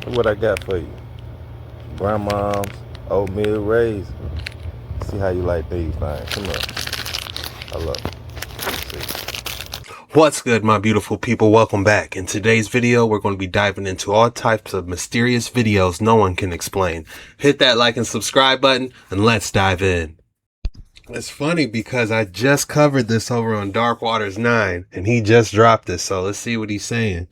Look what I got for you. Grandma's Oatmeal-Raisin. See how you like these things. Come on. Hello. What's good, my beautiful people? Welcome back. In today's video, we're going to be diving into all types of mysterious videos no one can explain. Hit that like and subscribe button, and let's dive in. It's funny because I just covered this over on Dark Waters 9, and he just dropped this, so let's see what he's saying.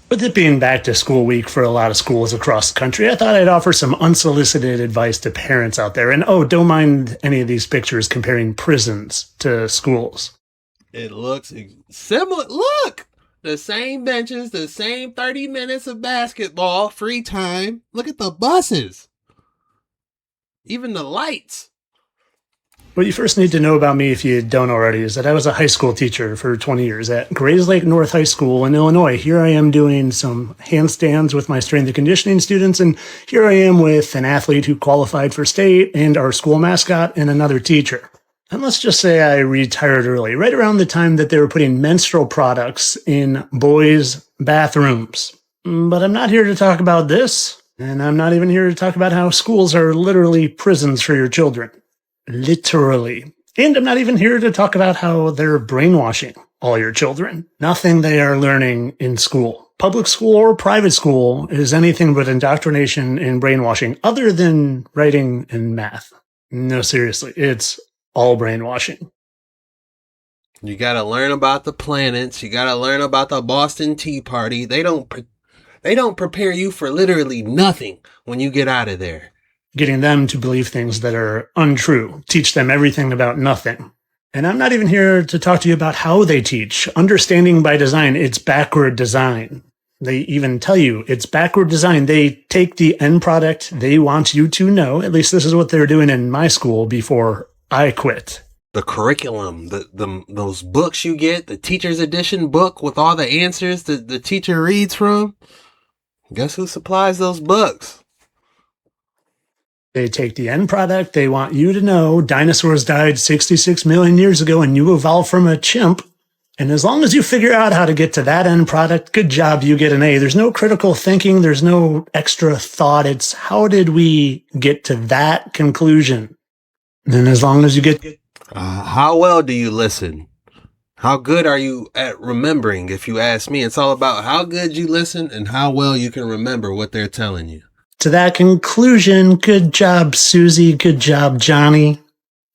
With it being back to school week for a lot of schools across the country, I thought I'd offer some unsolicited advice to parents out there. And don't mind any of these pictures comparing prisons to schools. It looks similar. Look! The same benches, the same 30 minutes of basketball, free time. Look at the buses. Even the lights. What you first need to know about me, if you don't already, is that I was a high school teacher for 20 years at Grays Lake North High School in Illinois. Here I am doing some handstands with my strength and conditioning students, and here I am with an athlete who qualified for state and our school mascot and another teacher. And let's just say I retired early, right around the time that they were putting menstrual products in boys' bathrooms. But I'm not here to talk about this, and I'm not even here to talk about how schools are literally prisons for your children. Literally. And I'm not even here to talk about how they're brainwashing all your children. Nothing they are learning in school, public school or private school, is anything but indoctrination and brainwashing other than writing and math. No, seriously, it's all brainwashing. You got to learn about the planets. You got to learn about the Boston Tea Party. They don't prepare you for literally nothing when you get out of there. Getting them to believe things that are untrue, teach them everything about nothing. And I'm not even here to talk to you about how they teach. Understanding by design, it's backward design. They even tell you it's backward design. They take the end product they want you to know. At least this is what they're doing in my school before I quit. The curriculum, those books you get, the teacher's edition book with all the answers that the teacher reads from. Guess who supplies those books? They take the end product. They want you to know dinosaurs died 66 million years ago and you evolved from a chimp. And as long as you figure out how to get to that end product, good job, you get an A. There's no critical thinking. There's no extra thought. It's how did we get to that conclusion? And as long as you get... how well do you listen? How good are you at remembering? If you ask me, it's all about how good you listen and how well you can remember what they're telling you. To that conclusion, good job, Susie. Good job, Johnny.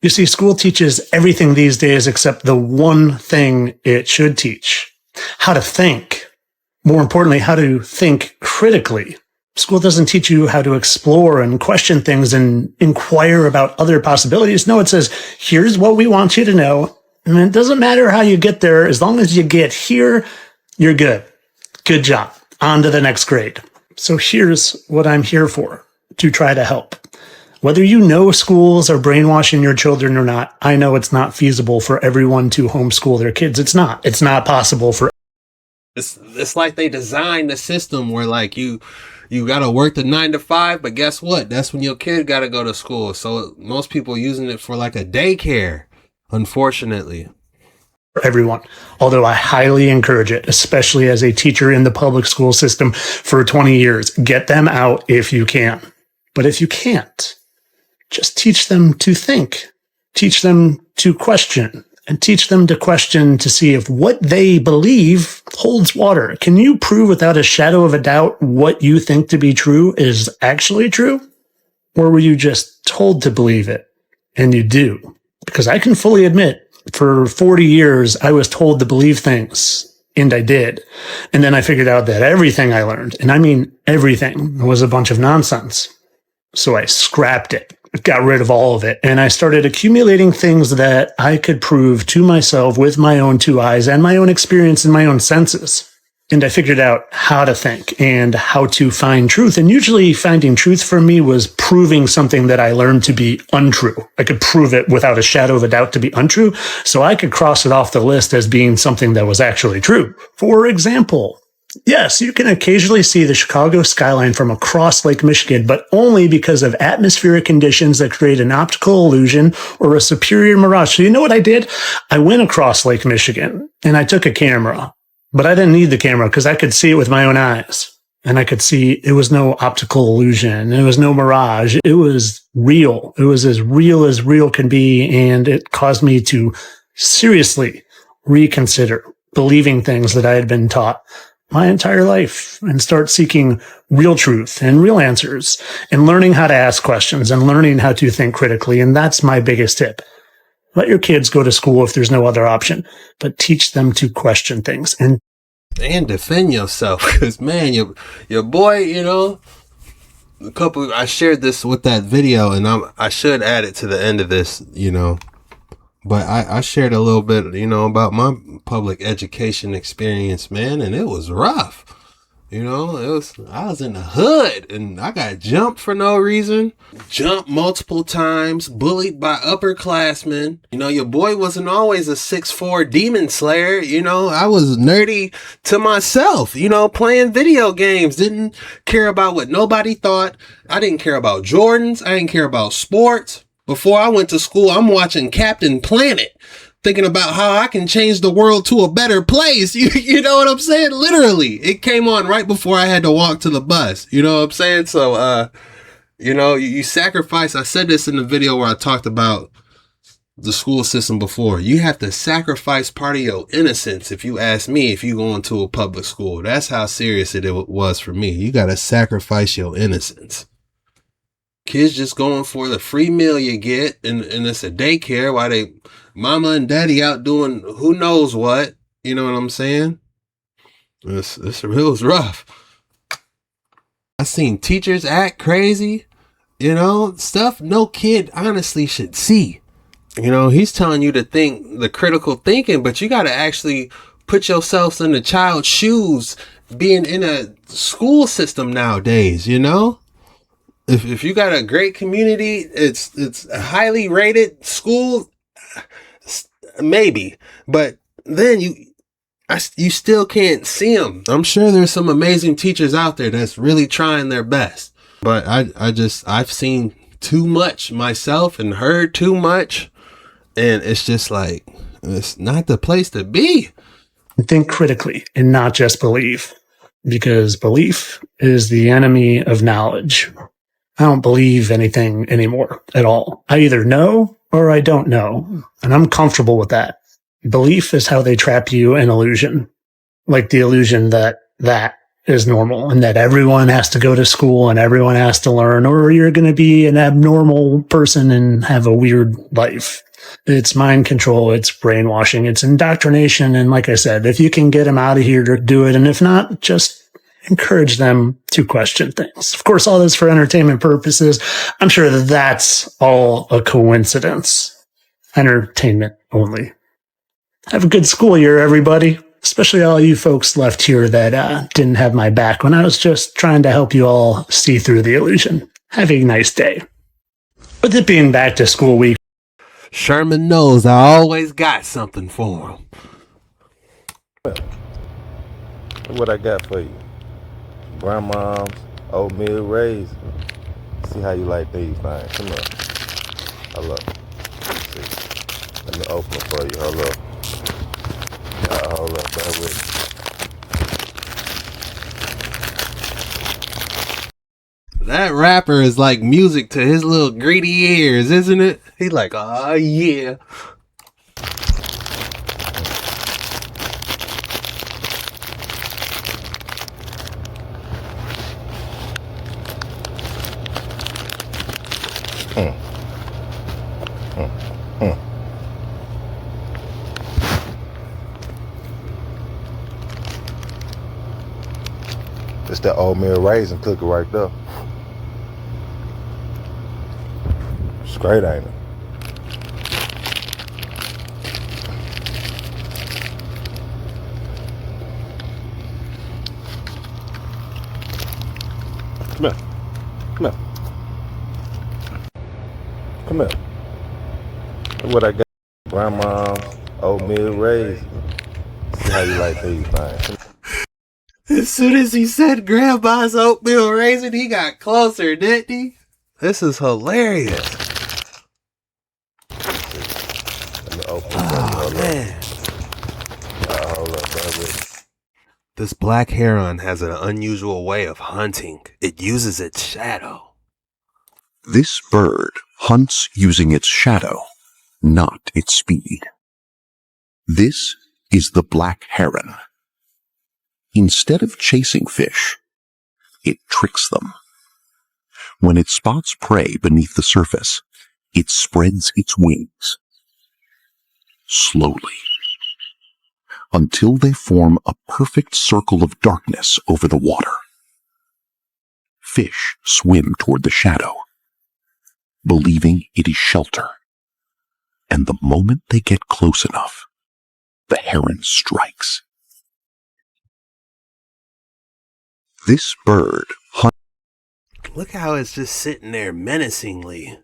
You see, school teaches everything these days except the one thing it should teach. How to think. More importantly, how to think critically. School doesn't teach you how to explore and question things and inquire about other possibilities. No, it says, here's what we want you to know. And it doesn't matter how you get there. As long as you get here, you're good. Good job. On to the next grade. So here's what I'm here for, to try to help. Whether you know schools are brainwashing your children or not, I know it's not feasible for everyone to homeschool their kids. It's not. It's not possible for... It's like they designed the system where like you got to work the 9 to 5, but guess what? That's when your kid got to go to school. So most people using it for like a daycare, unfortunately. Everyone, although I highly encourage it, especially as a teacher in the public school system for 20 years. Get them out if you can. But if you can't, just teach them to think, teach them to question, and teach them to question to see if what they believe holds water. Can you prove without a shadow of a doubt what you think to be true is actually true? Or were you just told to believe it and you do? Because I can fully admit, for 40 years, I was told to believe things, and I did. And then I figured out that everything I learned, and I mean everything, was a bunch of nonsense. So I scrapped it, got rid of all of it, and I started accumulating things that I could prove to myself with my own two eyes and my own experience and my own senses. And I figured out how to think and how to find truth. And usually finding truth for me was proving something that I learned to be untrue. I could prove it without a shadow of a doubt to be untrue, so I could cross it off the list as being something that was actually true. For example, yes, you can occasionally see the Chicago skyline from across Lake Michigan, but only because of atmospheric conditions that create an optical illusion or a superior mirage. So you know what I did? I went across Lake Michigan and I took a camera. But I didn't need the camera because I could see it with my own eyes. And I could see it was no optical illusion. It was no mirage. It was real. It was as real can be. And it caused me to seriously reconsider believing things that I had been taught my entire life and start seeking real truth and real answers and learning how to ask questions and learning how to think critically. And that's my biggest tip. Let your kids go to school if there's no other option, but teach them to question things and defend yourself. Because, man, your boy, you know, I shared this with that video, and I should add it to the end of this, you know. But I shared a little bit, you know, about my public education experience, man, and it was rough. You know, I was in the hood and I got jumped for no reason. Jumped multiple times, bullied by upperclassmen. You know, your boy wasn't always a 6'4" demon slayer. You know, I was nerdy to myself, you know, playing video games. Didn't care about what nobody thought. I didn't care about Jordans. I didn't care about sports. Before I went to school, I'm watching Captain Planet, thinking about how I can change the world to a better place. You know what I'm saying? Literally, it came on right before I had to walk to the bus. You know what I'm saying? So, you know, you sacrifice. I said this in the video where I talked about the school system before. You have to sacrifice part of your innocence. If you ask me, if you go into a public school, that's how serious it was for me. You got to sacrifice your innocence. Kids just going for the free meal you get, and it's a daycare while they mama and daddy out doing who knows what. You know what I'm saying? It was rough. I seen teachers act crazy, you know, stuff no kid honestly should see. You know, he's telling you to think the critical thinking, but you got to actually put yourselves in the child's shoes being in a school system nowadays, you know? If you got a great community, it's a highly rated school, maybe, but then you still can't see them. I'm sure there's some amazing teachers out there that's really trying their best, but I've seen too much myself and heard too much, and it's just like, it's not the place to be. think critically and not just believe, because belief is the enemy of knowledge. I don't believe anything anymore at all. I either know or I don't know, and I'm comfortable with that. Belief is how they trap you in illusion, like the illusion that is normal and that everyone has to go to school and everyone has to learn, or you're going to be an abnormal person and have a weird life. It's mind control, it's brainwashing, it's indoctrination. And like I said, if you can get them out of here, do it. And if not, just encourage them to question things. Of course, all this for entertainment purposes. I'm sure that that's all a coincidence. Entertainment only. Have a good school year, everybody. Especially all you folks left here that didn't have my back when I was just trying to help you all see through the illusion. Have a nice day. With it being back to school week, Sherman knows I always got something for him. Look what I got for you. Grandma's Oatmeal-Raisin. See how you like these things. Come on. Hold up. Let's see. Let me open it for you. Hold up. Hold up. Bear with me. That rapper is like music to his little greedy ears, isn't it? He like, oh yeah. It's the Oatmeal-Raisin cookie right there. Straight, ain't it? Come here. Come here. Come here. Look what I got. Grandma's Oatmeal-Raisin. See how you like these things. As soon as he said Grandma's Oatmeal-Raisin, he got closer, didn't he? This is hilarious. Let me open it. Oh, man. Hold up, bear with me. This black heron has an unusual way of hunting. It uses its shadow. This bird hunts using its shadow, not its speed. This is the black heron. Instead of chasing fish, it tricks them. When it spots prey beneath the surface, it spreads its wings. Slowly, until they form a perfect circle of darkness over the water. Fish swim toward the shadow, believing it is shelter. And the moment they get close enough, the heron strikes. This bird hunts. Look how it's just sitting there menacingly.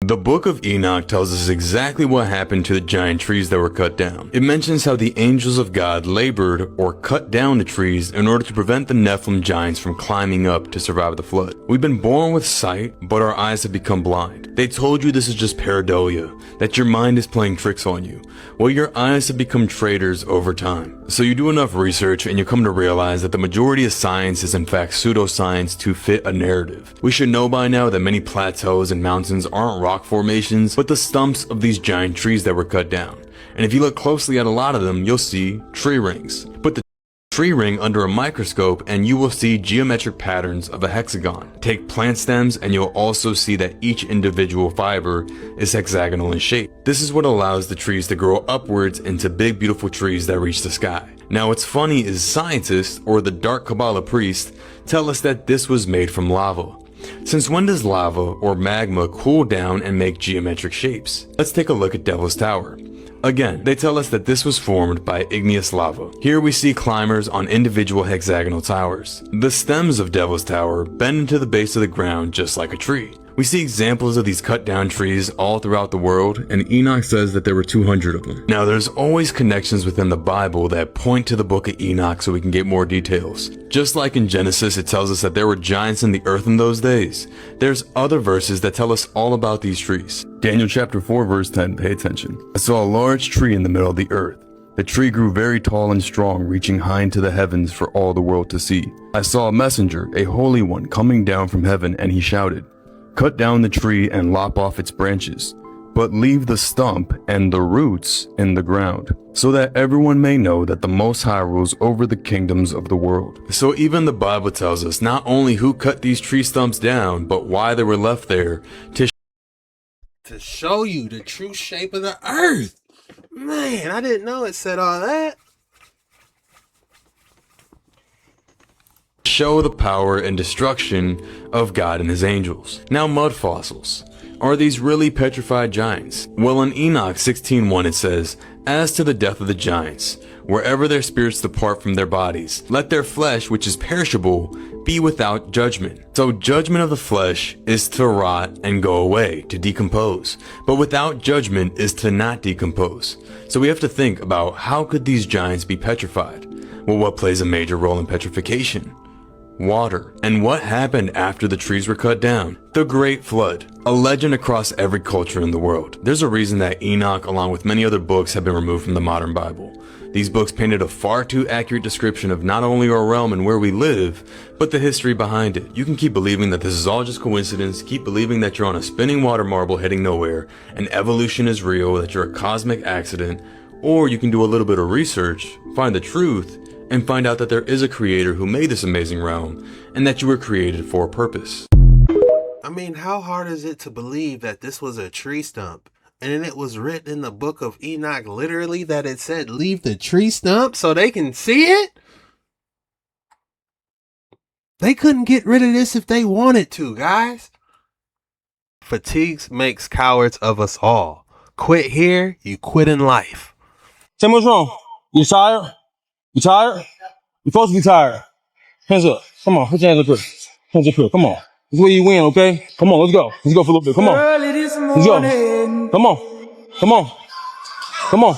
The Book of Enoch tells us exactly what happened to the giant trees that were cut down. It mentions how the angels of God labored or cut down the trees in order to prevent the Nephilim giants from climbing up to survive the flood. We've been born with sight, but our eyes have become blind. They told you this is just pareidolia, that your mind is playing tricks on you. Well, your eyes have become traitors over time. So you do enough research and you come to realize that the majority of science is in fact pseudoscience to fit a narrative. We should know by now that many plateaus and mountains aren't rock formations, but the stumps of these giant trees that were cut down. And if you look closely at a lot of them, you'll see tree rings. Put the tree ring under a microscope and you will see geometric patterns of a hexagon. Take plant stems and you'll also see that each individual fiber is hexagonal in shape. This is what allows the trees to grow upwards into big beautiful trees that reach the sky. Now what's funny is scientists, or the dark Kabbalah priests, tell us that this was made from lava. Since when does lava or magma cool down and make geometric shapes? Let's take a look at Devil's Tower. Again, they tell us that this was formed by igneous lava. Here we see climbers on individual hexagonal towers. The stems of Devil's Tower bend into the base of the ground just like a tree. We see examples of these cut down trees all throughout the world, and Enoch says that there were 200 of them. Now there's always connections within the Bible that point to the Book of Enoch so we can get more details. Just like in Genesis it tells us that there were giants in the earth in those days, there's other verses that tell us all about these trees. Daniel chapter 4 verse 10, pay attention. I saw a large tree in the middle of the earth. The tree grew very tall and strong, reaching high into the heavens for all the world to see. I saw a messenger, a holy one, coming down from heaven, and he shouted, "Cut down the tree and lop off its branches, but leave the stump and the roots in the ground, so that everyone may know that the Most High rules over the kingdoms of the world." So even the Bible tells us not only who cut these tree stumps down, but why they were left there to show you the true shape of the earth. Man, I didn't know it said all that. Show the power and destruction of God and his angels. Now mud fossils. Are these really petrified giants? Well, in Enoch 16:1 it says, "As to the death of the giants, wherever their spirits depart from their bodies, let their flesh, which is perishable, be without judgment." So judgment of the flesh is to rot and go away, to decompose. But without judgment is to not decompose. So we have to think about how could these giants be petrified? Well, what plays a major role in petrification? Water. And what happened after the trees were cut down? The Great Flood. A legend across every culture in the world. There's a reason that Enoch, along with many other books, have been removed from the modern Bible. These books painted a far too accurate description of not only our realm and where we live, but the history behind it. You can keep believing that this is all just coincidence, keep believing that you're on a spinning water marble heading nowhere, and evolution is real, that you're a cosmic accident, or you can do a little bit of research, find the truth, and find out that there is a creator who made this amazing realm, and that you were created for a purpose. I mean, how hard is it to believe that this was a tree stump? And then it was written in the Book of Enoch, literally, that it said, leave the tree stump so they can see it? They couldn't get rid of this if they wanted to, guys. Fatigue makes cowards of us all. Quit here, you quit in life. Tell me what's wrong. You tired? You tired? You're supposed to be tired. Hands up. Come on, put your hands up here. Hands up here. Come on. This is where you win, okay? Come on, let's go. Let's go for a little bit. Come on. Let's go. Come on. Come on. Come on.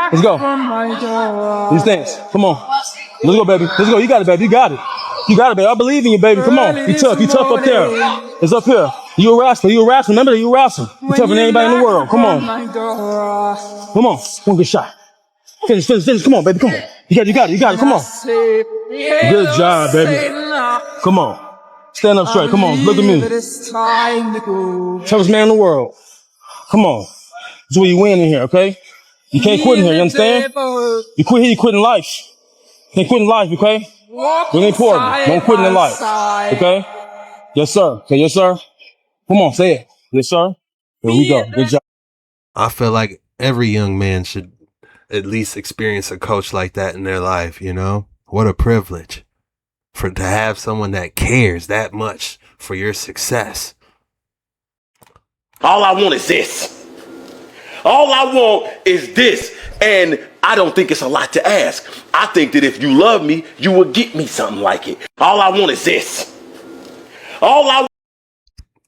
Let's go. These things. Come on. Let's go, baby. Let's go. You got it, baby. You got it. You got it, baby. I believe in you, baby. Come on. You tough. You tough up there. It's up here. You a rascal. You a rascal. Remember that you a rascal. You tougher than anybody in the world. Come on. Come on. One good shot. Finish. Come on, baby. Come on. You got it. Come on. Good job, baby. Come on. Stand up straight. Come on. Look at me. Toughest man in the world. Come on. That's where you win in here, okay? You can't quit in here, you understand? You quit here, you quit in life. You can't quit in life, okay? Really important. Don't quit in life, okay? Yes, sir. Okay, yes, sir. Come on, say it. Yes, sir. Here we go. Good job. I feel like every young man should at least experience a coach like that in their life, you know? What a privilege to have someone that cares that much for your success. All I want is this. All I want is this. And I don't think it's a lot to ask. I think that if you love me, you will get me something like it. All I want is this.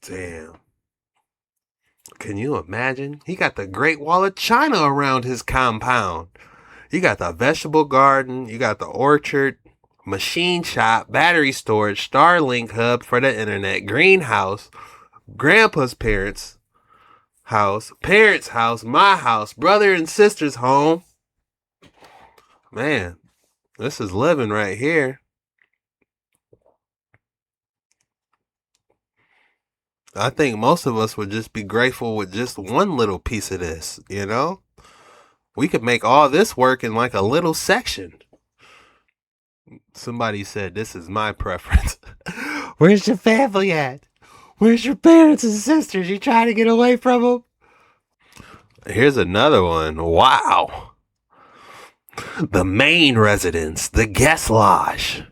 Damn. Can you imagine? He got the Great Wall of China around his compound. You got the vegetable garden. You got the orchard, machine shop, battery storage, Starlink hub for the internet, greenhouse, grandpa's parents' house, my house, brother and sister's home. Man, this is living right here. I think most of us would just be grateful with just one little piece of this, you know? We could make all this work in like a little section. Somebody said, this is my preference. Where's your family at? Where's your parents and sisters? You trying to get away from them? Here's another one. Wow. The main residence, the guest lodge,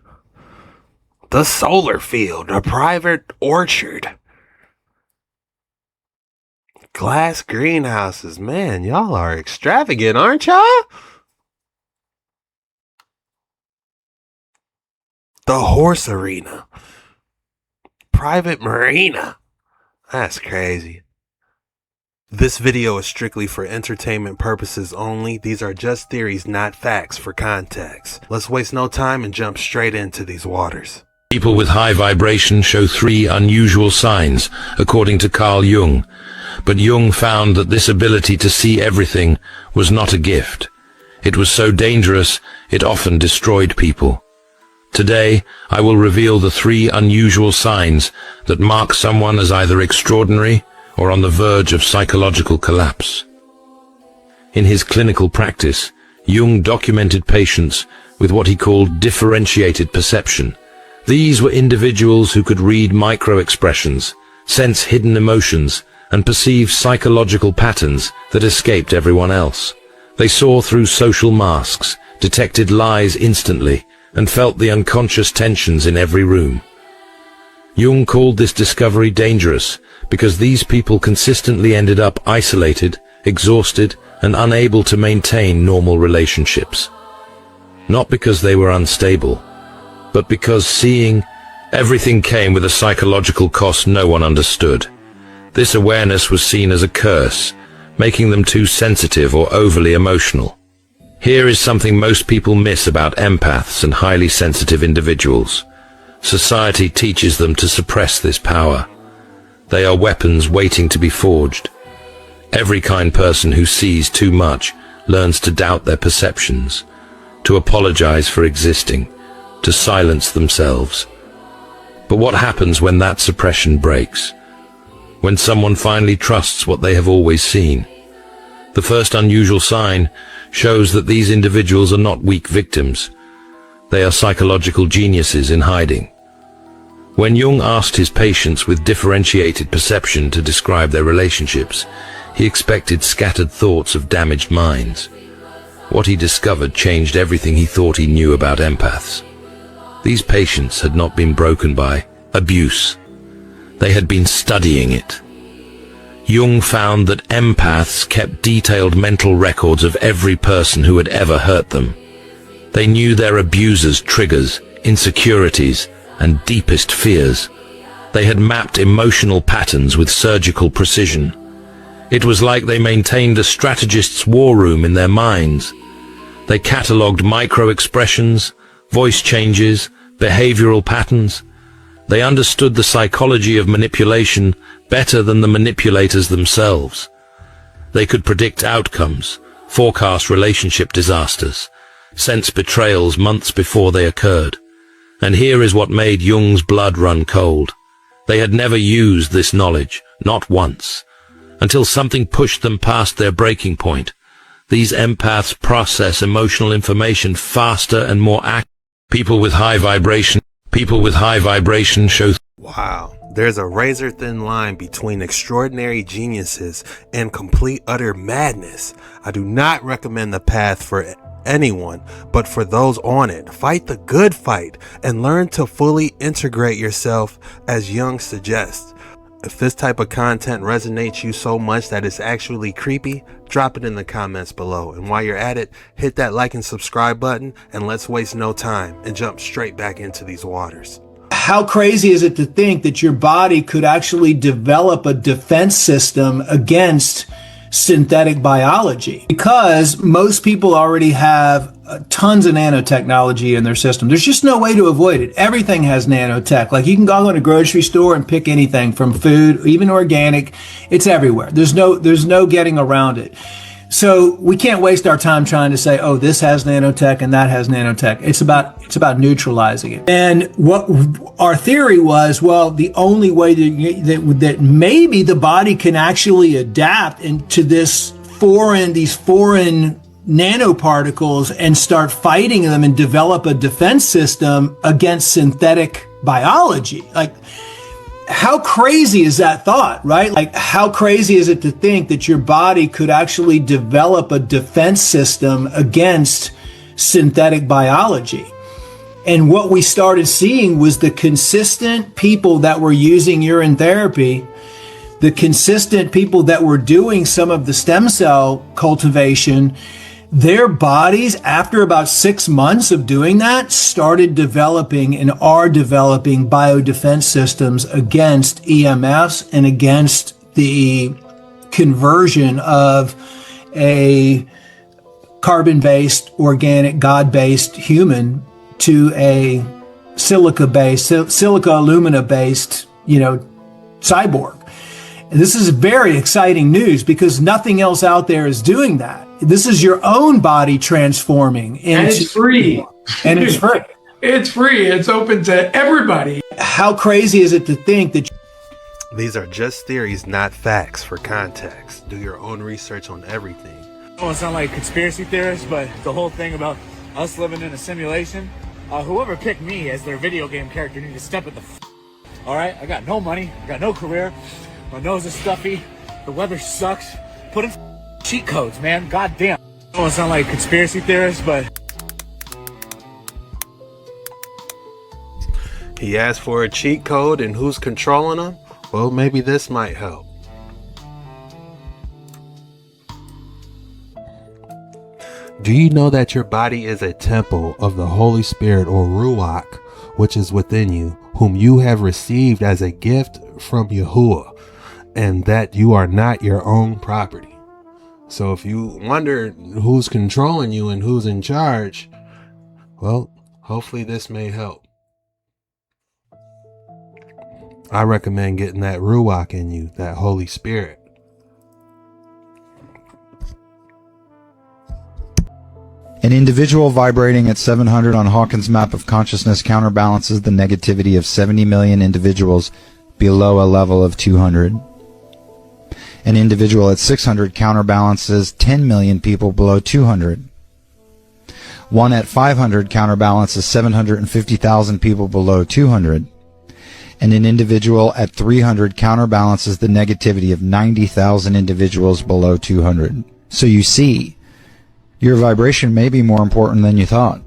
the solar field, a private orchard, glass greenhouses. Man, y'all are extravagant, aren't y'all? The horse arena, private marina. That's crazy. This video is strictly for entertainment purposes only. These are just theories, not facts, for context. Let's waste no time and jump straight into these waters. People with high vibration show 3 unusual signs, according to Carl Jung. But Jung found that this ability to see everything was not a gift. It was so dangerous, it often destroyed people. Today, I will reveal the 3 unusual signs that mark someone as either extraordinary or on the verge of psychological collapse. In his clinical practice, Jung documented patients with what he called differentiated perception. These were individuals who could read micro-expressions, sense hidden emotions, and perceive psychological patterns that escaped everyone else. They saw through social masks, detected lies instantly, and felt the unconscious tensions in every room. Jung called this discovery dangerous because these people consistently ended up isolated, exhausted, and unable to maintain normal relationships. Not because they were unstable, but because seeing everything came with a psychological cost no one understood. This awareness was seen as a curse, making them too sensitive or overly emotional. Here is something most people miss about empaths and highly sensitive individuals. Society teaches them to suppress this power. They are weapons waiting to be forged. Every kind person who sees too much learns to doubt their perceptions, to apologize for existing, to silence themselves. But what happens when that suppression breaks? When someone finally trusts what they have always seen? The first unusual sign shows that these individuals are not weak victims. They are psychological geniuses in hiding. When Jung asked his patients with differentiated perception to describe their relationships, he expected scattered thoughts of damaged minds. What he discovered changed everything he thought he knew about empaths. These patients had not been broken by abuse. They had been studying it. Jung found that empaths kept detailed mental records of every person who had ever hurt them. They knew their abusers' triggers, insecurities, and deepest fears. They had mapped emotional patterns with surgical precision. It was like they maintained a strategist's war room in their minds. They catalogued micro-expressions, voice changes, behavioral patterns. They understood the psychology of manipulation better than the manipulators themselves. They could predict outcomes, forecast relationship disasters, sense betrayals months before they occurred. And here is what made Jung's blood run cold. They had never used this knowledge, not once, until something pushed them past their breaking point. These empaths process emotional information faster and more accurately. People with high vibration show. Wow, there's a razor-thin line between extraordinary geniuses and complete utter madness. I do not recommend the path for anyone, but for those on it. Fight the good fight and learn to fully integrate yourself as Jung suggests. If this type of content resonates you so much that it's actually creepy, drop it in the comments below. And while you're at it, hit that like and subscribe button, and let's waste no time and jump straight back into these waters. How crazy is it to think that your body could actually develop a defense system against synthetic biology? Because most people already have tons of nanotechnology in their system. There's just no way to avoid it. Everything has nanotech. Like, you can go in a grocery store and pick anything from food, even organic. It's everywhere. There's no getting around it. So we can't waste our time trying to say, oh, this has nanotech and that has nanotech. It's about neutralizing it. And what our theory was, well, the only way that maybe the body can actually adapt into these foreign nanoparticles and start fighting them and develop a defense system against synthetic biology. Like, how crazy is that thought, right? Like, how crazy is it to think that your body could actually develop a defense system against synthetic biology? And what we started seeing was the consistent people that were using urine therapy, the consistent people that were doing some of the stem cell cultivation, their bodies, after about 6 months of doing that, started developing and are developing biodefense systems against EMFs and against the conversion of a carbon-based, organic, God-based human to a silica alumina-based, cyborg. And this is very exciting news because nothing else out there is doing that. This is your own body transforming into, and it's free. And it's free. It's free. It's open to everybody. How crazy is it to think that These are just theories, not facts. For context, do your own research on everything. I don't want to sound like a conspiracy theorist, but the whole thing about us living in a simulation, whoever picked me as their video game character need to step at the all right? I got no money, I got no career, my nose is stuffy, the weather sucks. Put in cheat codes, man. God damn. I don't want to sound like a conspiracy theorist, but He asked for a cheat code, and who's controlling him? Well, maybe this might help. Do you know that your body is a temple of the Holy Spirit, or Ruach, which is within you, whom you have received as a gift from Yahuwah, and that you are not your own property? So if you wonder who's controlling you and who's in charge, well, hopefully this may help. I recommend getting that Ruach in you, that Holy Spirit. An individual vibrating at 700 on Hawkins' map of consciousness counterbalances the negativity of 70 million individuals below a level of 200. An individual at 600 counterbalances 10 million people below 200. One at 500 counterbalances 750,000 people below 200. And an individual at 300 counterbalances the negativity of 90,000 individuals below 200. So you see, your vibration may be more important than you thought.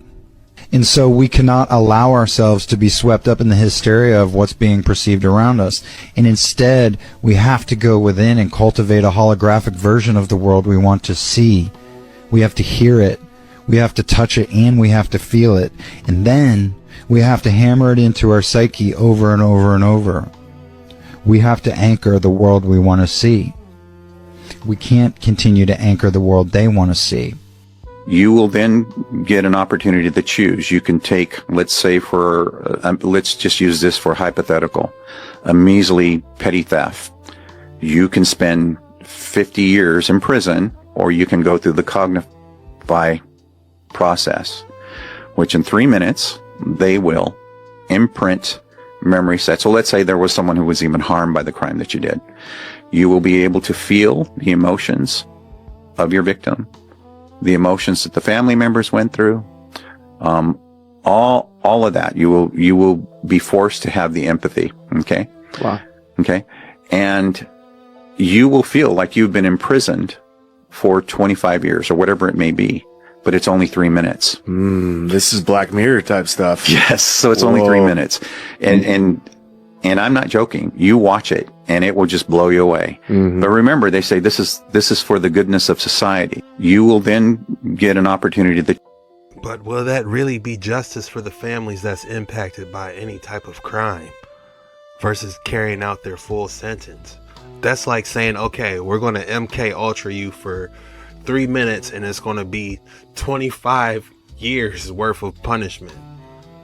And so we cannot allow ourselves to be swept up in the hysteria of what's being perceived around us. And instead, we have to go within and cultivate a holographic version of the world we want to see. We have to hear it, we have to touch it, and we have to feel it. And then we have to hammer it into our psyche over and over and over. We have to anchor the world we want to see. We can't continue to anchor the world they want to see. You will then get an opportunity to choose. You can take, let's say let's just use this for hypothetical, a measly petty theft. You can spend 50 years in prison, or you can go through the Cognify process, which in 3 minutes, they will imprint memory sets. So let's say there was someone who was even harmed by the crime that you did. You will be able to feel the emotions of your victim, the emotions that the family members went through, all of that. You will be forced to have the empathy. Okay. Wow. Okay. And you will feel like you've been imprisoned for 25 years or whatever it may be, but it's only 3 minutes. This is Black Mirror type stuff. Yes. So it's only 3 minutes. And I'm not joking. You watch it and it will just blow you away. But remember, they say this is for the goodness of society. You will then get an opportunity to. But will that really be justice for the families that's impacted by any type of crime versus carrying out their full sentence? That's like saying, okay, we're going to MK Ultra you for 3 minutes and it's going to be 25 years worth of punishment.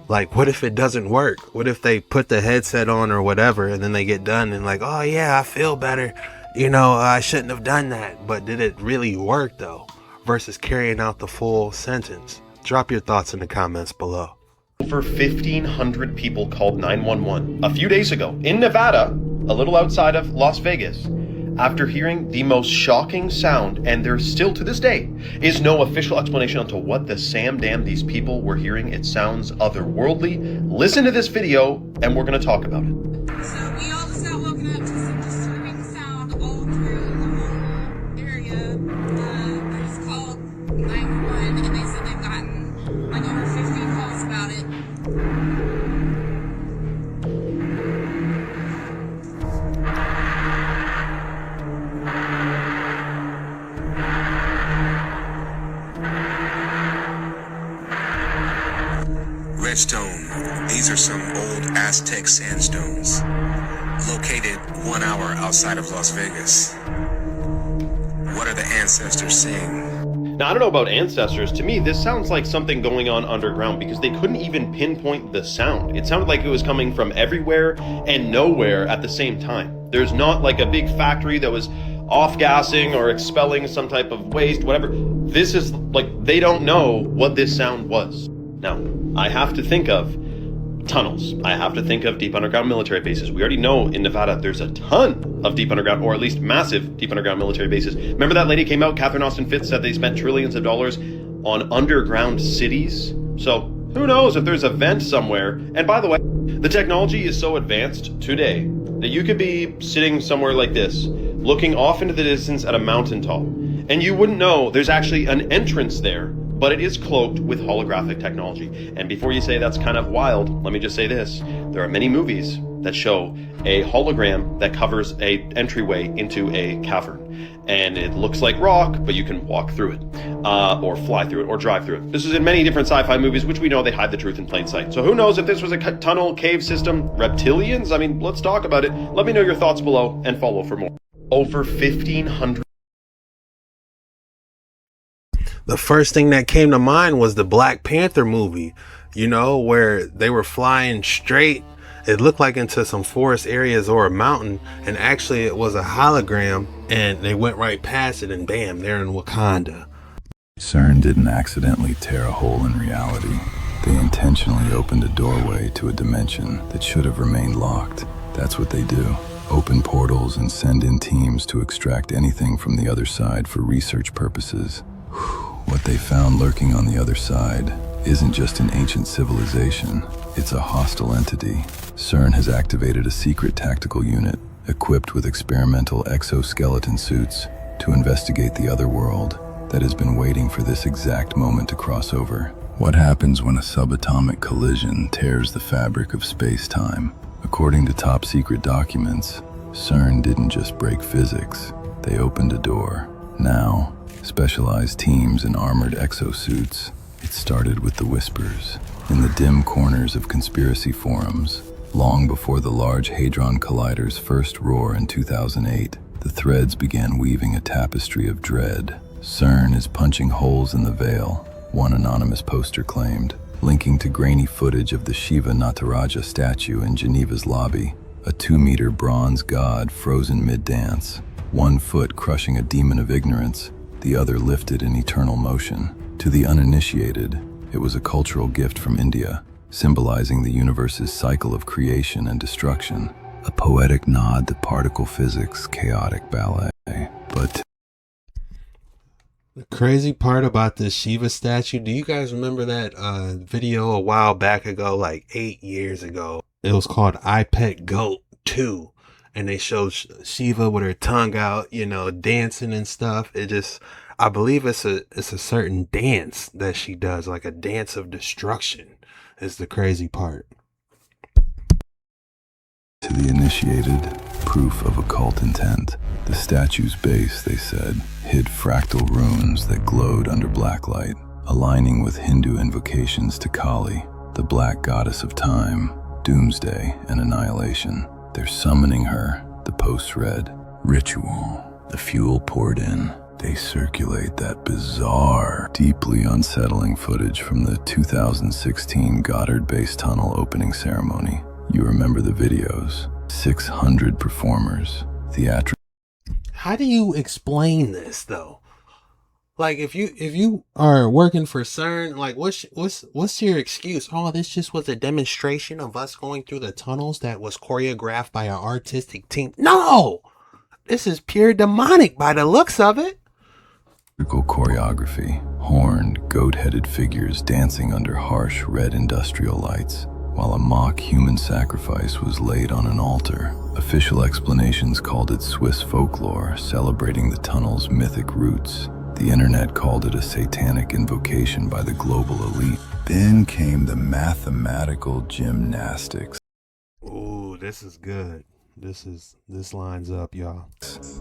Like, what if it doesn't work? What if they put the headset on or whatever and then they get done and like, oh yeah, I feel better. You know, I shouldn't have done that. But did it really work though? Versus carrying out the full sentence? Drop your thoughts in the comments below. Over 1,500 people called 911 a few days ago in Nevada, a little outside of Las Vegas, after hearing the most shocking sound, and there still to this day is no official explanation onto what the Sam damn these people were hearing. It sounds otherworldly. Listen to this video and we're going to talk about it. So we all just got woken up to some disturbing sound all through the whole area. They just called 911 and they said they've gotten like over 50 calls about it. Redstone. These are some old Aztec sandstones located 1 hour outside of Las Vegas. What are the ancestors saying? Now, I don't know about ancestors. To me, this sounds like something going on underground because they couldn't even pinpoint the sound. It sounded like it was coming from everywhere and nowhere at the same time. There's not like a big factory that was off-gassing or expelling some type of waste, whatever. This is like, they don't know what this sound was. Now, I have to think of tunnels. I have to think of deep underground military bases. We already know in Nevada there's a ton of deep underground, or at least massive deep underground military bases. Remember that lady came out, Catherine Austin Fitts, said they spent trillions of dollars on underground cities? So who knows if there's a vent somewhere. And by the way, the technology is so advanced today that you could be sitting somewhere like this, looking off into the distance at a mountain top, and you wouldn't know there's actually an entrance there, but it is cloaked with holographic technology. And before you say that's kind of wild, let me just say this. There are many movies that show a hologram that covers a entryway into a cavern. And it looks like rock, but you can walk through it, or fly through it, or drive through it. This is in many different sci-fi movies, which we know they hide the truth in plain sight. So who knows if this was a tunnel, cave system, reptilians? I mean, let's talk about it. Let me know your thoughts below and follow for more. Over 1,500. The first thing that came to mind was the Black Panther movie, you know, where they were flying straight. It looked like into some forest areas or a mountain, and actually it was a hologram, and they went right past it, and bam, they're in Wakanda. CERN didn't accidentally tear a hole in reality. They intentionally opened a doorway to a dimension that should have remained locked. That's what they do. Open portals and send in teams to extract anything from the other side for research purposes. What they found lurking on the other side isn't just an ancient civilization, it's a hostile entity. CERN has activated a secret tactical unit equipped with experimental exoskeleton suits to investigate the other world that has been waiting for this exact moment to cross over. What happens when a subatomic collision tears the fabric of space-time? According to top secret documents, CERN didn't just break physics, they opened a door. Now, specialized teams in armored exosuits. It started with the whispers in the dim corners of conspiracy forums. Long before the Large Hadron Collider's first roar in 2008, the threads began weaving a tapestry of dread. CERN is punching holes in the veil, one anonymous poster claimed, linking to grainy footage of the Shiva Nataraja statue in Geneva's lobby, a 2-meter bronze god frozen mid-dance, one foot crushing a demon of ignorance, the other lifted in eternal motion. To the uninitiated, it was a cultural gift from India, symbolizing the universe's cycle of creation and destruction, a poetic nod to particle physics' chaotic ballet. But the crazy part about this Shiva statue, do you guys remember that video a while back ago, like 8 years ago? It was called I Pet Goat 2. And they showed Shiva with her tongue out, you know, dancing and stuff. It just, I believe it's a certain dance that she does, like a dance of destruction is the crazy part. to the initiated, proof of occult intent. The statue's base, they said, hid fractal runes that glowed under black light, aligning with Hindu invocations to Kali, the black goddess of time, doomsday, and annihilation. They're summoning her, the post read. Ritual. The fuel poured in. They circulate that bizarre, deeply unsettling footage from the 2016 Gotthard base tunnel opening ceremony. You remember the videos. 600 performers, theatrical. How do you explain this though? Like if you are working for CERN, like what's your excuse? Oh, this just was a demonstration of us going through the tunnels that was choreographed by an artistic team. No! This is pure demonic by the looks of it. Choreography, horned, goat-headed figures dancing under harsh red industrial lights, while a mock human sacrifice was laid on an altar. Official explanations called it Swiss folklore, celebrating the tunnel's mythic roots. The internet called it a satanic invocation by the global elite. Then came the mathematical gymnastics. Ooh, this is good. This lines up, y'all.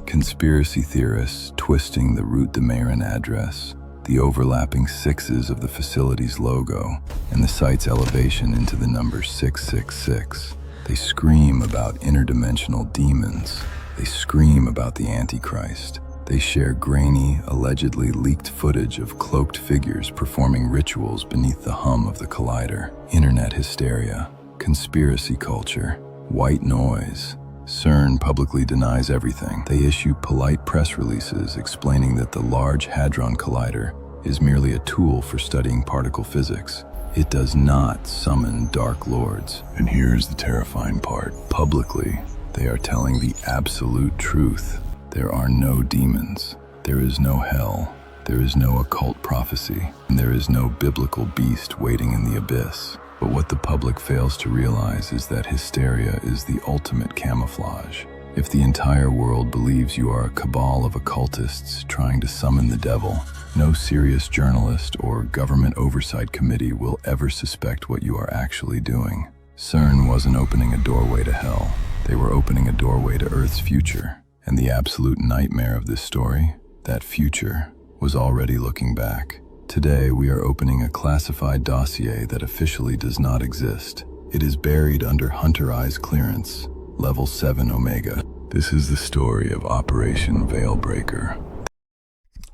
Conspiracy theorists twisting the Route de Mayrin address, the overlapping sixes of the facility's logo, and the site's elevation into the number 666. They scream about interdimensional demons. They scream about the Antichrist. They share grainy, allegedly leaked footage of cloaked figures performing rituals beneath the hum of the collider. Internet hysteria, conspiracy culture, white noise. CERN publicly denies everything. They issue polite press releases explaining that the Large Hadron Collider is merely a tool for studying particle physics. It does not summon Dark Lords. And here's the terrifying part. Publicly, they are telling the absolute truth. There are no demons. There is no hell. There is no occult prophecy. And there is no biblical beast waiting in the abyss. But what the public fails to realize is that hysteria is the ultimate camouflage. If the entire world believes you are a cabal of occultists trying to summon the devil, no serious journalist or government oversight committee will ever suspect what you are actually doing. CERN wasn't opening a doorway to hell. They were opening a doorway to Earth's future. And the absolute nightmare of this story, that future, was already looking back. Today, we are opening a classified dossier that officially does not exist. It is buried under Hunter Eyes clearance, level 7 Omega. This is the story of Operation Veilbreaker.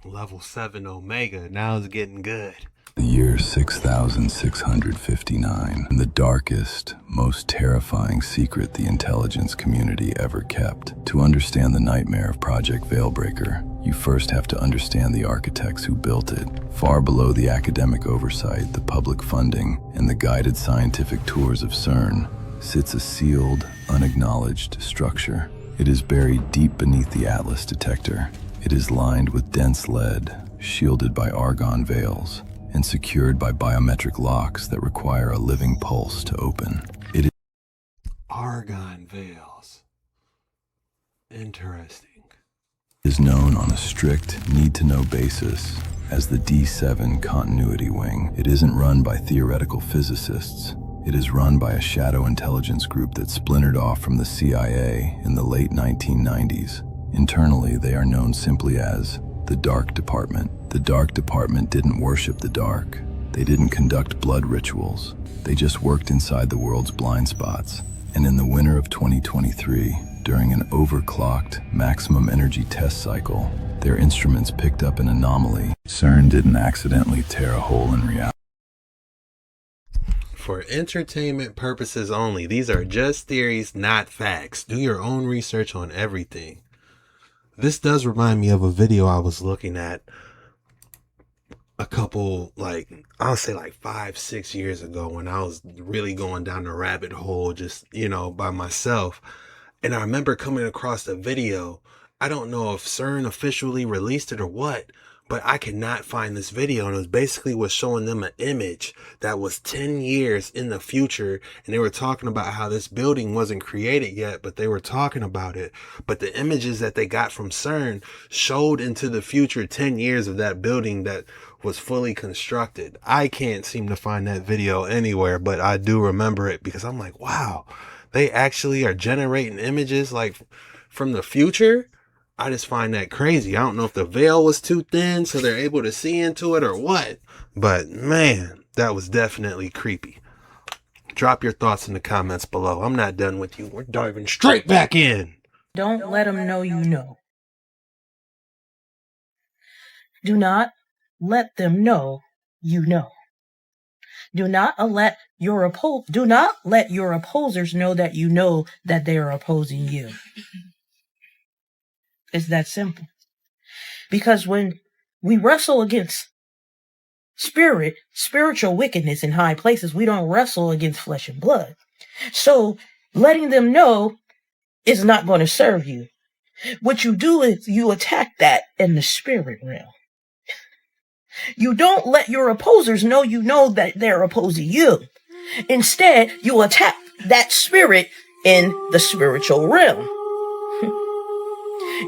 Level 7 Omega, now it's getting good. The year 6659, and the darkest, most terrifying secret the intelligence community ever kept. To understand the nightmare of Project Veilbreaker, you first have to understand the architects who built it. Far below the academic oversight, the public funding, and the guided scientific tours of CERN, sits a sealed, unacknowledged structure. It is buried deep beneath the Atlas detector. It is lined with dense lead, shielded by argon veils, and secured by biometric locks that require a living pulse to open. It is argon veils. Interesting. Is known on a strict, need-to-know basis as the D7 Continuity Wing. It isn't run by theoretical physicists. It is run by a shadow intelligence group that splintered off from the CIA in the late 1990s. Internally, they are known simply as the Dark Department. The Dark Department didn't worship the dark. They didn't conduct blood rituals. They just worked inside the world's blind spots. And in the winter of 2023, during an overclocked maximum energy test cycle, Their instruments picked up an anomaly. CERN didn't accidentally tear a hole in reality. For entertainment purposes only, these are just theories, not facts. Do your own research on everything. This does remind me of a video I was looking at a couple, I'll say 5-6 years ago, when I was really going down the rabbit hole, just, by myself. And I remember coming across the video. I don't know if CERN officially released it or what, but I could not find this video, and it was showing them an image that was 10 years in the future, and they were talking about how this building wasn't created yet, but they were talking about it. But the images that they got from CERN showed into the future 10 years of that building that was fully constructed. I can't seem to find that video anywhere, but I do remember it because I'm like, wow, they actually are generating images from the future. I just find that crazy. I don't know if the veil was too thin so they're able to see into it or what, but man, that was definitely creepy. Drop your thoughts in the comments below. I'm not done with you. We're diving straight back in. Don't let them know you know. Do not let them know you know. Do not let your opposers know that you know that they are opposing you. It's that simple. Because when we wrestle against spiritual wickedness in high places, we don't wrestle against flesh and blood. So letting them know is not going to serve you. What you do is you attack that in the spirit realm. You don't let your opposers know you know that they're opposing you. Instead, you attack that spirit in the spiritual realm.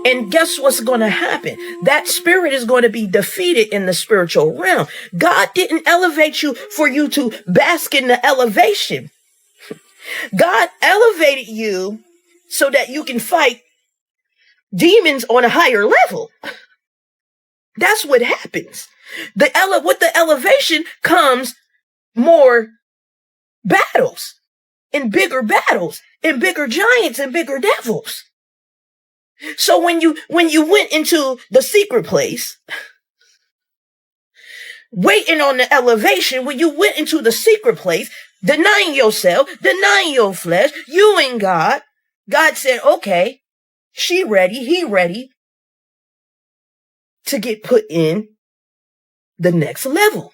And guess what's going to happen? That spirit is going to be defeated in the spiritual realm. God didn't elevate you for you to bask in the elevation. God elevated you so that you can fight demons on a higher level. That's what happens. With the elevation comes more battles and bigger giants and bigger devils. So when you went into the secret place, waiting on the elevation, when you went into the secret place, denying yourself, denying your flesh, you and God said, okay, she ready, he ready to get put in the next level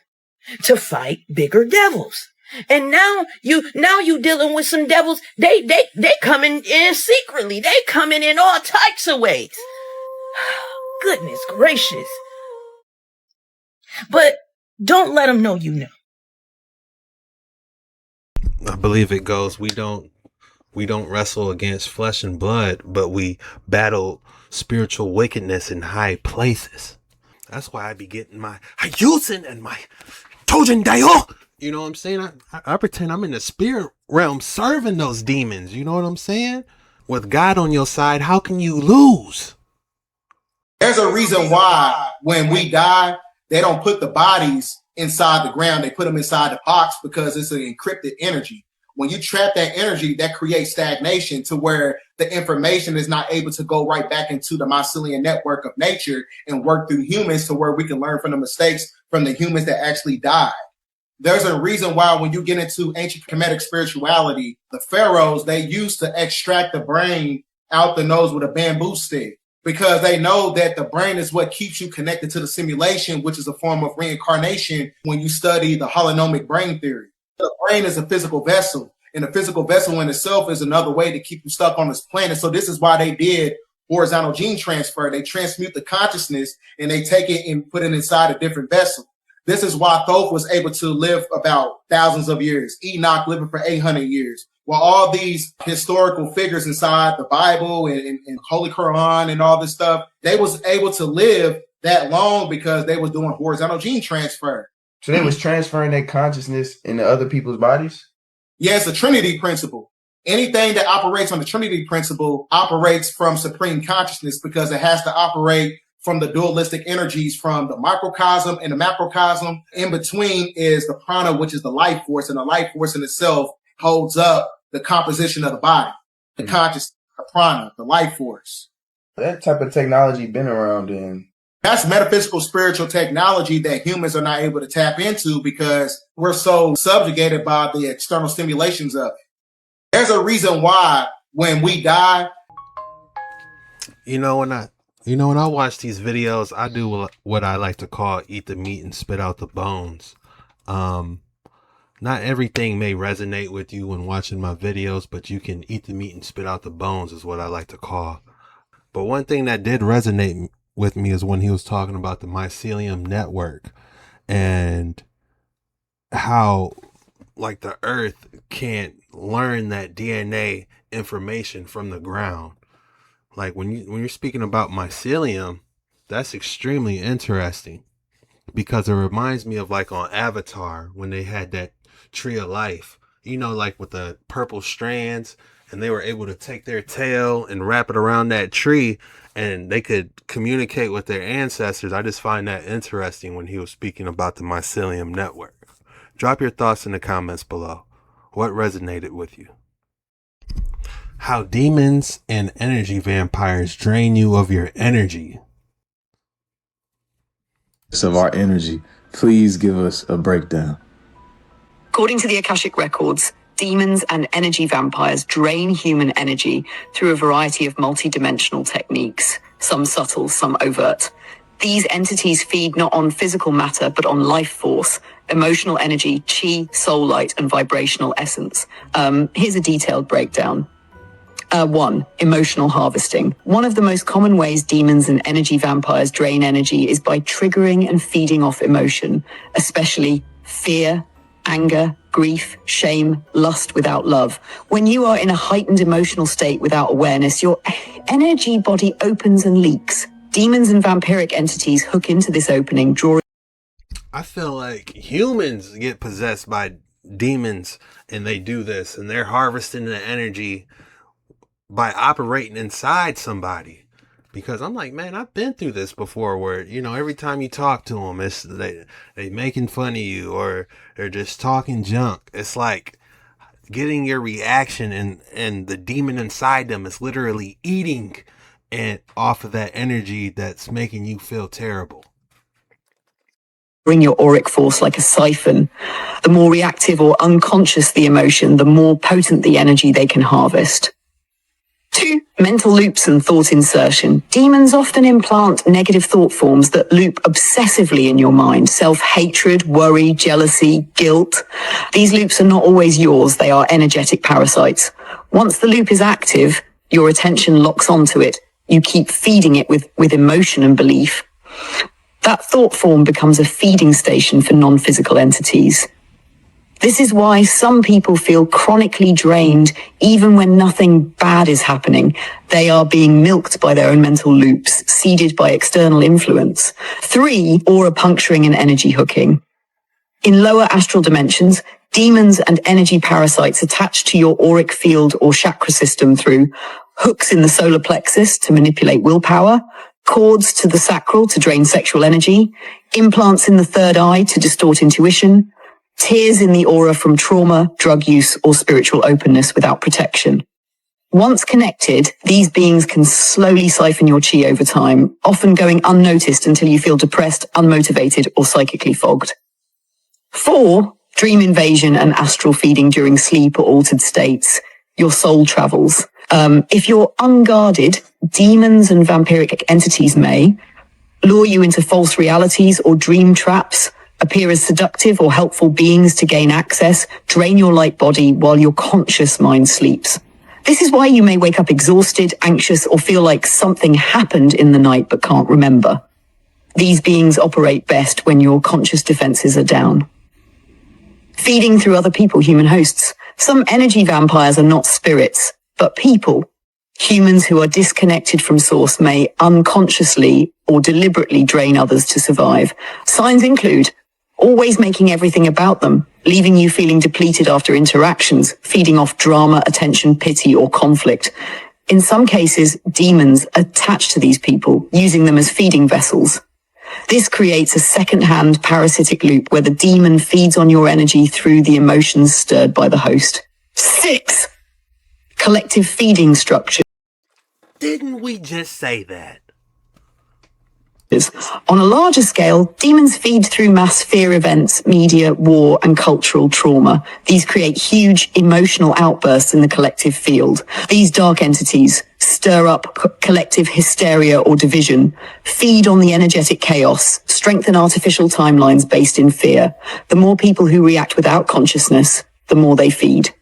to fight bigger devils. And now you dealing with some devils. They coming in secretly. They coming in all types of ways. Goodness gracious. But don't let them know you know. I believe it goes, we don't wrestle against flesh and blood, but we battle spiritual wickedness in high places. That's why I be getting my Hayusin and my Tojin Dayo. You know what I'm saying? I pretend I'm in the spirit realm serving those demons. You know what I'm saying? With God on your side, how can you lose? There's a reason why when we die, they don't put the bodies inside the ground. They put them inside the box because it's an encrypted energy. When you trap that energy, that creates stagnation to where the information is not able to go right back into the mycelium network of nature and work through humans to where we can learn from the mistakes from the humans that actually died. There's a reason why when you get into ancient Kemetic spirituality, the pharaohs, they used to extract the brain out the nose with a bamboo stick because they know that the brain is what keeps you connected to the simulation, which is a form of reincarnation when you study the holonomic brain theory. The brain is a physical vessel, and the physical vessel in itself is another way to keep you stuck on this planet. So this is why they did horizontal gene transfer. They transmute the consciousness and they take it and put it inside a different vessel. This is why Thoth was able to live about thousands of years, Enoch living for 800 years, while all these historical figures inside the Bible and Holy Quran and all this stuff, they was able to live that long because they was doing horizontal gene transfer. So they was transferring their consciousness into other people's bodies? Yeah, it's a Trinity principle. Anything that operates on the Trinity principle operates from supreme consciousness because it has to operate from the dualistic energies from the microcosm and the macrocosm. In between is the prana, which is the life force, and the life force in itself holds up the composition of the body, the consciousness, the prana, the life force. That type of technology been around then. That's metaphysical spiritual technology that humans are not able to tap into because we're so subjugated by the external stimulations of it. There's a reason why when we die. When I watch these videos, I do what I like to call eat the meat and spit out the bones. Not everything may resonate with you when watching my videos, but you can eat the meat and spit out the bones is what I like to call. But one thing that did resonate with me is when he was talking about the Mycelium network and how like the earth can't learn that DNA information from the ground. Like when you're speaking about mycelium, that's extremely interesting because it reminds me of like on Avatar when they had that tree of life, like with the purple strands, and they were able to take their tail and wrap it around that tree and they could communicate with their ancestors. I just find that interesting when he was speaking about the Mycelium network. Drop your thoughts in the comments below. What resonated with you? How demons and energy vampires drain you of your energy. Of our energy, please give us a breakdown. According to the Akashic records, demons and energy vampires drain human energy through a variety of multi-dimensional techniques, some subtle, some overt. These entities feed not on physical matter, but on life force, emotional energy, chi, soul light, and vibrational essence. Here's a detailed breakdown. 1. Emotional harvesting. One of the most common ways demons and energy vampires drain energy is by triggering and feeding off emotion, especially fear, anger, grief, shame, lust without love. When you are in a heightened emotional state without awareness, your energy body opens and leaks. Demons and vampiric entities hook into this opening, drawing. I feel like humans get possessed by demons and they do this and they're harvesting the energy by operating inside somebody. Because I'm like, man, I've been through this before where, every time you talk to them, it's they making fun of you or they're just talking junk. It's like getting your reaction and the demon inside them is literally eating and off of that energy that's making you feel terrible. Bring your auric force like a siphon. The more reactive or unconscious the emotion, the more potent the energy they can harvest. 2. Mental loops and thought insertion. Demons often implant negative thought forms that loop obsessively in your mind. Self-hatred, worry, jealousy, guilt. These loops are not always yours. They are energetic parasites. Once the loop is active, your attention locks onto it. You keep feeding it with emotion and belief. That thought form becomes a feeding station for non-physical entities. This is why some people feel chronically drained even when nothing bad is happening. They are being milked by their own mental loops, seeded by external influence. 3. Aura puncturing and energy hooking. In lower astral dimensions, demons and energy parasites attach to your auric field or chakra system through hooks in the solar plexus to manipulate willpower, cords to the sacral to drain sexual energy, implants in the third eye to distort intuition, tears in the aura from trauma, drug use, or spiritual openness without protection. Once connected, these beings can slowly siphon your chi over time, often going unnoticed until you feel depressed, unmotivated, or psychically fogged. 4. Dream invasion and astral feeding during sleep or altered states. Your soul travels. If you're unguarded, demons and vampiric entities may lure you into false realities or dream traps, appear as seductive or helpful beings to gain access, drain your light body while your conscious mind sleeps. This is why you may wake up exhausted, anxious, or feel like something happened in the night but can't remember. These beings operate best when your conscious defenses are down. Feeding through other people, human hosts. Some energy vampires are not spirits, but people. Humans who are disconnected from source may unconsciously or deliberately drain others to survive. Signs include always making everything about them, leaving you feeling depleted after interactions, feeding off drama, attention, pity, or conflict. In some cases, demons attach to these people, using them as feeding vessels. This creates a second-hand parasitic loop where the demon feeds on your energy through the emotions stirred by the host. 6. Collective feeding structure. Didn't we just say that? On a larger scale, demons feed through mass fear events, media, war, and cultural trauma. These create huge emotional outbursts in the collective field. These dark entities stir up collective hysteria or division, feed on the energetic chaos, strengthen artificial timelines based in fear. The more people who react without consciousness, the more they feed.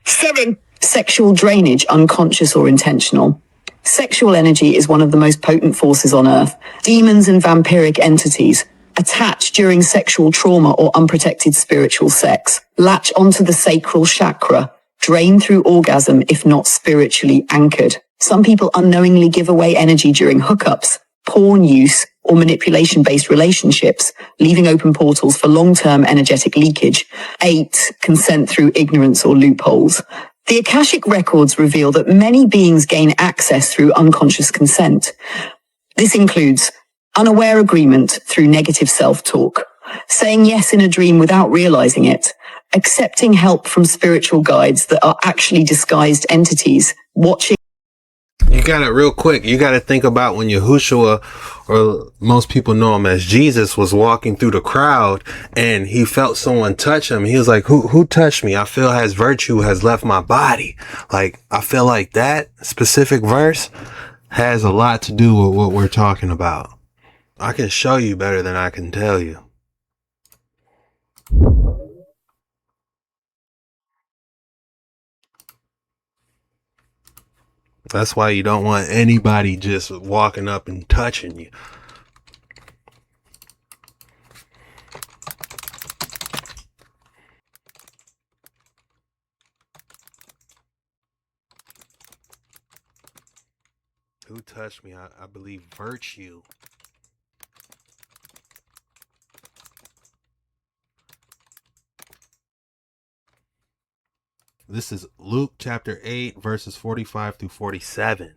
7. Sexual drainage, unconscious or intentional. Sexual energy is one of the most potent forces on Earth. Demons and vampiric entities attach during sexual trauma or unprotected spiritual sex, latch onto the sacral chakra, drain through orgasm if not spiritually anchored. Some people unknowingly give away energy during hookups, porn use, or manipulation-based relationships, leaving open portals for long-term energetic leakage. 8. Consent through ignorance or loopholes. The Akashic records reveal that many beings gain access through unconscious consent. This includes unaware agreement through negative self-talk, saying yes in a dream without realizing it, accepting help from spiritual guides that are actually disguised entities, watching. You gotta, real quick, you gotta think about when Yahushua, or most people know him as Jesus, was walking through the crowd and he felt someone touch him. He was like, who touched me? I feel as virtue has left my body. Like, I feel like that specific verse has a lot to do with what we're talking about. I can show you better than I can tell you. That's why you don't want anybody just walking up and touching you. Who touched me? I believe virtue. This is Luke chapter 8, verses 45 through 47.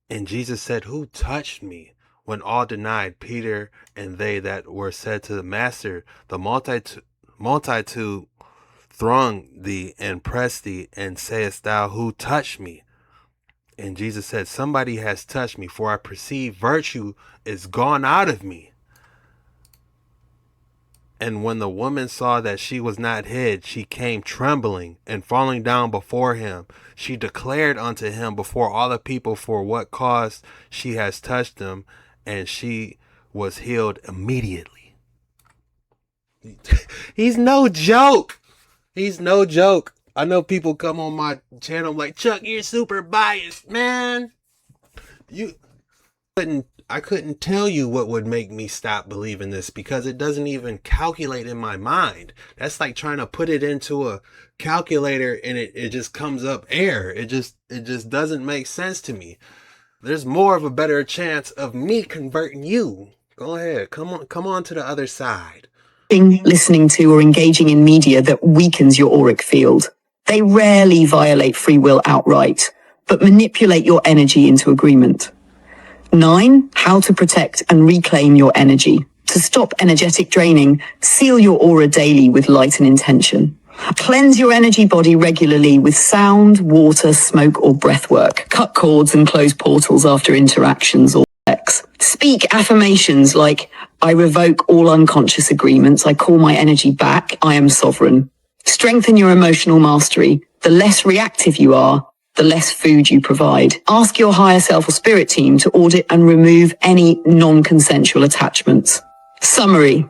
And Jesus said, who touched me? When all denied, Peter and they that were said to the master, the multitude throng thee and pressed thee, and sayest thou, who touched me? And Jesus said, somebody has touched me, for I perceive virtue is gone out of me. And when the woman saw that she was not hid, she came trembling, and falling down before him, she declared unto him before all the people for what cause she has touched him, and she was healed immediately. He's no joke. He's no joke. I know people come on my channel like, Chuck, you're super biased, man. I couldn't tell you what would make me stop believing this, because it doesn't even calculate in my mind. That's like trying to put it into a calculator and it just comes up air. It just doesn't make sense to me. There's more of a better chance of me converting you. Go ahead. Come on to the other side. Listening to or engaging in media that weakens your auric field. They rarely violate free will outright, but manipulate your energy into agreement. 9. How to protect and reclaim your energy. To stop energetic draining, seal your aura daily with light and intention. Cleanse your energy body regularly with sound, water, smoke, or breath work. Cut cords and close portals after interactions or sex. Speak affirmations like, I revoke all unconscious agreements. I call my energy back. I am sovereign. Strengthen your emotional mastery. The less reactive you are, the less food you provide. Ask your higher self or spirit team to audit and remove any non-consensual attachments. Summary.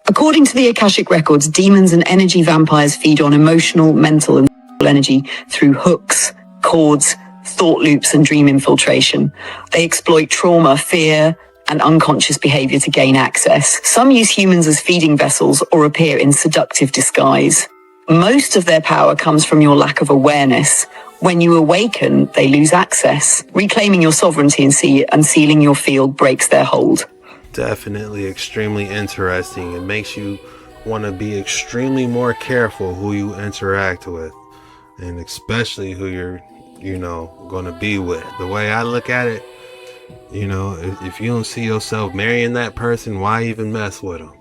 According to the Akashic records, demons and energy vampires feed on emotional, mental, and energy through hooks, cords, thought loops, and dream infiltration. They exploit trauma, fear, and unconscious behavior to gain access. Some use humans as feeding vessels or appear in seductive disguise. Most of their power comes from your lack of awareness. When you awaken, they lose access. Reclaiming your sovereignty and sealing your field breaks their hold. Definitely extremely interesting. It makes you want to be extremely more careful who you interact with, and especially who you're, going to be with. The way I look at it, if you don't see yourself marrying that person, why even mess with them?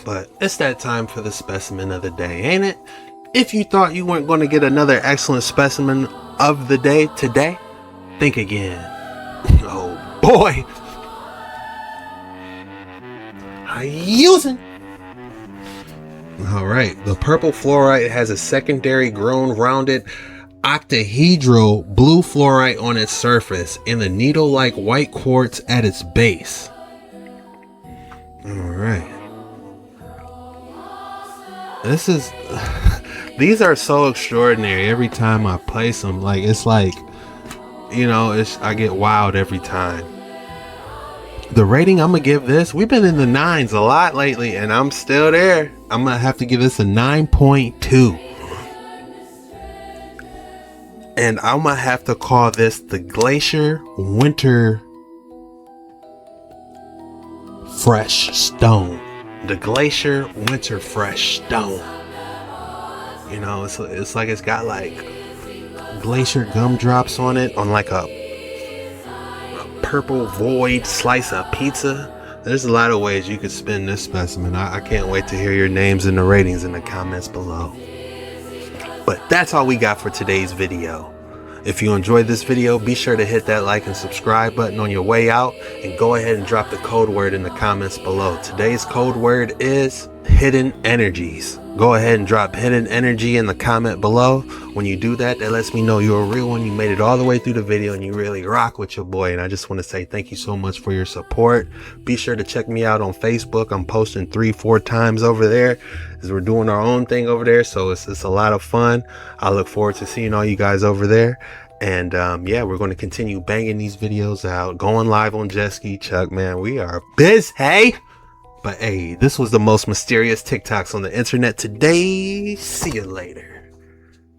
But it's that time for the specimen of the day, ain't it? If you thought you weren't going to get another excellent specimen of the day today, think again. Oh boy. How you using? Alright, the purple fluorite has a secondary grown rounded octahedral blue fluorite on its surface and the needle-like white quartz at its base. Alright. This is... These are so extraordinary every time I place them. Like, it's like, you know, I get wild every time. The rating I'm gonna give this, we've been in the 9s a lot lately and I'm still there. I'm gonna have to give this a 9.2. And I'm gonna have to call this the Glacier Winter Fresh Stone. The Glacier Winter Fresh Stone. You know, it's like it's got like glacier gumdrops on it, on like a purple void slice of pizza. There's a lot of ways you could spin this specimen. I can't wait to hear your names and the ratings in the comments below. But that's all we got for today's video. If you enjoyed this video, be sure to hit that like and subscribe button on your way out, and go ahead and drop the code word in the comments below. Today's code word is hidden energies. Go ahead and drop hidden energy in the comment below. When you do that, that lets me know you're a real one. You made it all the way through the video and you really rock with your boy. And I just want to say thank you so much for your support. Be sure to check me out on Facebook. I'm posting 3-4 times over there as we're doing our own thing over there. So it's a lot of fun. I look forward to seeing all you guys over there. And yeah, we're going to continue banging these videos out, going live on JetskiChucK, man. We are busy. But hey, this was the most mysterious TikToks on the internet today. See you later.